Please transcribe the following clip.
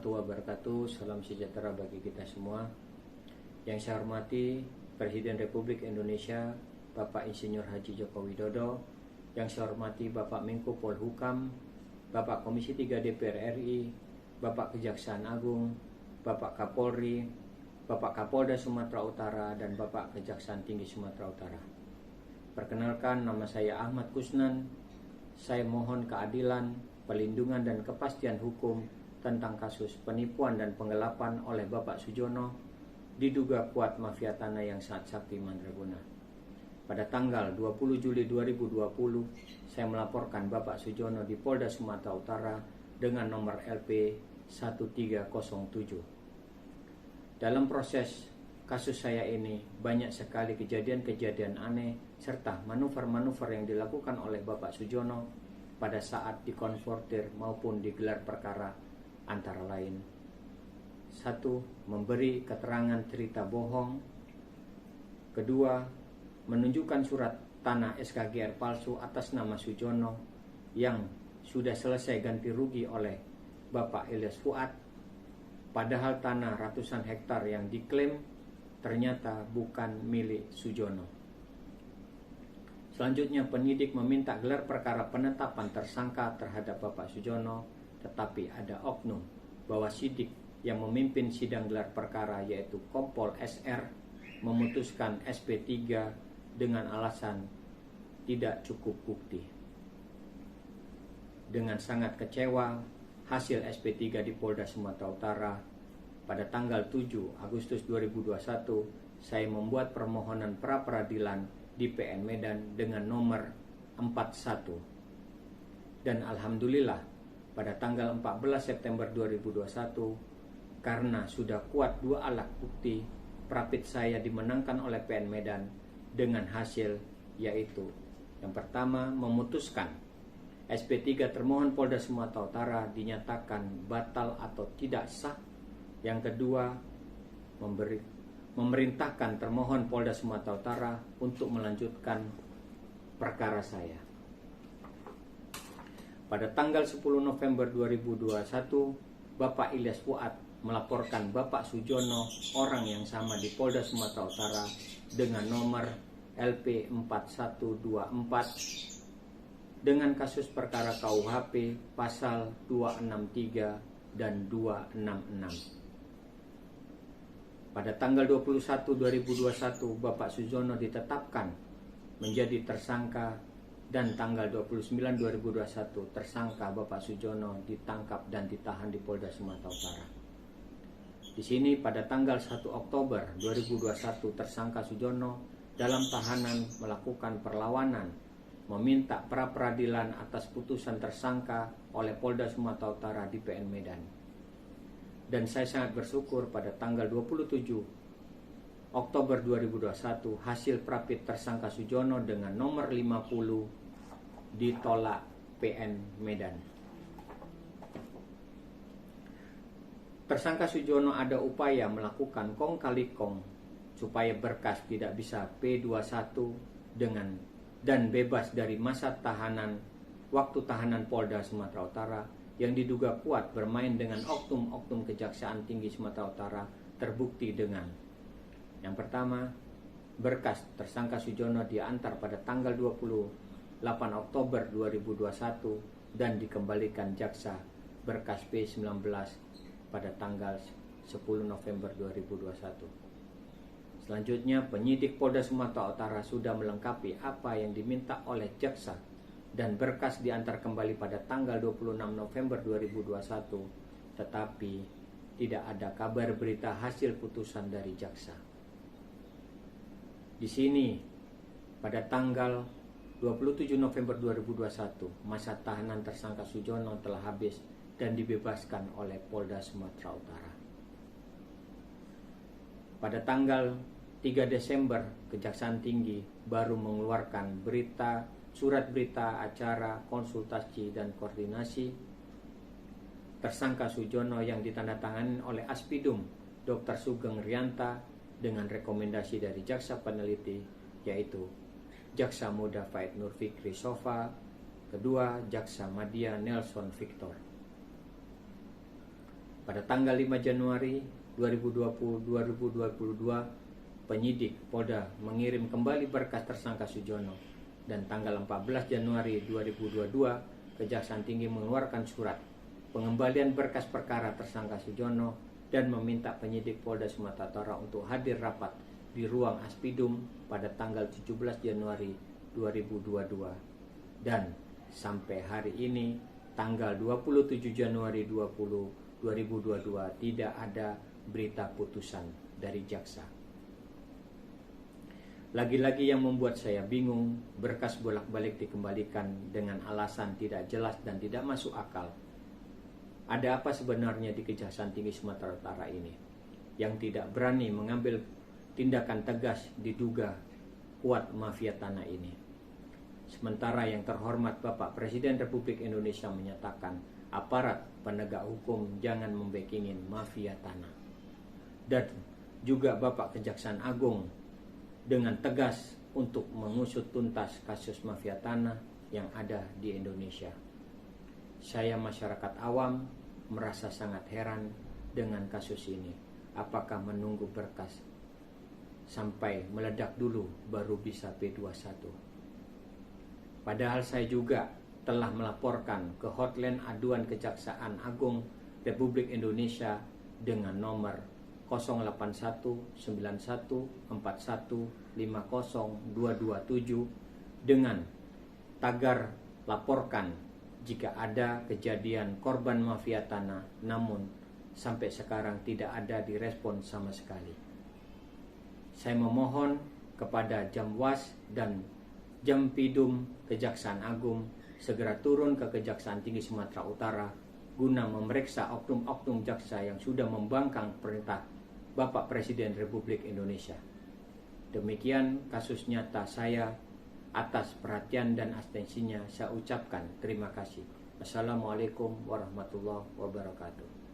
warahmatullahi wabarakatuh. Salam sejahtera bagi kita semua. Yang saya hormati Presiden Republik Indonesia Bapak Insinyur Haji Joko Widodo, yang saya hormati Bapak Menko Polhukam, Bapak Komisi 3 DPR RI, Bapak Kejaksaan Agung, Bapak Kapolri, Bapak Kapolda Sumatera Utara, dan Bapak Kejaksaan Tinggi Sumatera Utara. Perkenalkan, nama saya Ahmad Kusnan. Saya mohon keadilan, perlindungan dan kepastian hukum tentang kasus penipuan dan penggelapan oleh Bapak Sujono diduga kuat mafia tanah yang sangat sakti mandraguna. Pada tanggal 20 Juli 2020, saya melaporkan Bapak Sujono di Polda Sumatera Utara dengan nomor LP 1307. Dalam proses kasus saya ini, banyak sekali kejadian-kejadian aneh serta manuver-manuver yang dilakukan oleh Bapak Sujono pada saat dikonfrontir maupun digelar perkara, antara lain: 1. Memberi keterangan cerita bohong. 2. Menunjukkan surat tanah SKGR palsu atas nama Sujono yang sudah selesai ganti rugi oleh Bapak Ilyas Fuad, padahal tanah ratusan hektar yang diklaim ternyata bukan milik Sujono. Selanjutnya, penyidik meminta gelar perkara penetapan tersangka terhadap Bapak Sujono, tetapi ada oknum bahwa sidik yang memimpin sidang gelar perkara, yaitu Kompol SR, memutuskan SP3 dengan alasan tidak cukup bukti. Dengan sangat kecewa hasil SP3 di Polda Sumatera Utara, pada tanggal 7 Agustus 2021, saya membuat permohonan pra-peradilan di PN Medan dengan nomor 41. Dan alhamdulillah, pada tanggal 14 September 2021, karena sudah kuat dua alat bukti, prapit saya dimenangkan oleh PN Medan dengan hasil, yaitu yang pertama, memutuskan SP3 termohon Polda Sumatera Utara dinyatakan batal atau tidak sah. Yang kedua, memerintahkan termohon Polda Sumatera Utara untuk melanjutkan perkara saya. Pada tanggal 10 November 2021, Bapak Ilyas Fuad melaporkan Bapak Sujono, orang yang sama di Polda Sumatera Utara, dengan nomor LP 4124 dengan kasus perkara KUHP pasal 263 dan 266. Pada tanggal 21 2021, Bapak Sujono ditetapkan menjadi tersangka, dan tanggal 29 2021 tersangka Bapak Sujono ditangkap dan ditahan di Polda Sumatera Utara. Di sini pada tanggal 1 Oktober 2021 tersangka Sujono dalam tahanan melakukan perlawanan, meminta pra-peradilan atas putusan tersangka oleh Polda Sumatera Utara di PN Medan. Dan saya sangat bersyukur pada tanggal 27 Oktober 2021 hasil prapit tersangka Sujono dengan nomor 50 ditolak PN Medan. Tersangka Sujono ada upaya melakukan kong kali kong supaya berkas tidak bisa P21 dan bebas dari masa tahanan waktu tahanan Polda Sumatera Utara yang diduga kuat bermain dengan oknum-oknum Kejaksaan Tinggi Sumatera Utara terbukti dengan: yang pertama, berkas tersangka Sujono diantar pada tanggal 28 Oktober 2021 dan dikembalikan jaksa berkas P19 pada tanggal 10 November 2021. Selanjutnya, penyidik Polda Sumatera Utara sudah melengkapi apa yang diminta oleh jaksa dan berkas diantar kembali pada tanggal 26 November 2021, tetapi tidak ada kabar berita hasil putusan dari jaksa. Di sini, pada tanggal 27 November 2021, masa tahanan tersangka Sujono telah habis dan dibebaskan oleh Polda Sumatera Utara. Pada tanggal 3 Desember, Kejaksaan Tinggi baru mengeluarkan surat berita acara konsultasi dan koordinasi tersangka Sujono yang ditandatangani oleh Aspidum Dr. Sugeng Rianta dengan rekomendasi dari jaksa peneliti, yaitu Jaksa Muda Faid Nur Fikri Sofa, kedua Jaksa Madya Nelson Victor. Pada tanggal 5 Januari 2022, penyidik Polda mengirim kembali berkas tersangka Sujono, dan tanggal 14 Januari 2022 Kejaksaan Tinggi mengeluarkan surat pengembalian berkas perkara tersangka Sujono dan meminta penyidik Polda Sumatera Utara untuk hadir rapat di ruang Aspidum pada tanggal 17 Januari 2022. Dan sampai hari ini tanggal 27 Januari 2022 tidak ada berita putusan dari jaksa. Lagi-lagi yang membuat saya bingung, berkas bolak-balik dikembalikan dengan alasan tidak jelas dan tidak masuk akal. Ada apa sebenarnya di Kejaksaan Tinggi Sumatera Utara ini yang tidak berani mengambil tindakan tegas diduga kuat mafia tanah ini? Sementara yang terhormat Bapak Presiden Republik Indonesia menyatakan aparat penegak hukum jangan membekingin mafia tanah. Dan juga Bapak Kejaksaan Agung dengan tegas untuk mengusut tuntas kasus mafia tanah yang ada di Indonesia. Saya masyarakat awam merasa sangat heran dengan kasus ini. Apakah menunggu berkas sampai meledak dulu baru bisa P21? Padahal saya juga telah melaporkan ke hotline aduan Kejaksaan Agung Republik Indonesia dengan nomor 08191415027 dengan tagar laporkan jika ada kejadian korban mafia tanah, namun sampai sekarang tidak ada direspon sama sekali. Saya memohon kepada Jamwas dan Jampidum Kejaksaan Agung segera turun ke Kejaksaan Tinggi Sumatera Utara guna memeriksa oknum-oknum jaksa yang sudah membangkang perintah Bapak Presiden Republik Indonesia. Demikian kasus nyata saya. Atas perhatian dan atensinya saya ucapkan terima kasih. Assalamualaikum warahmatullahi wabarakatuh.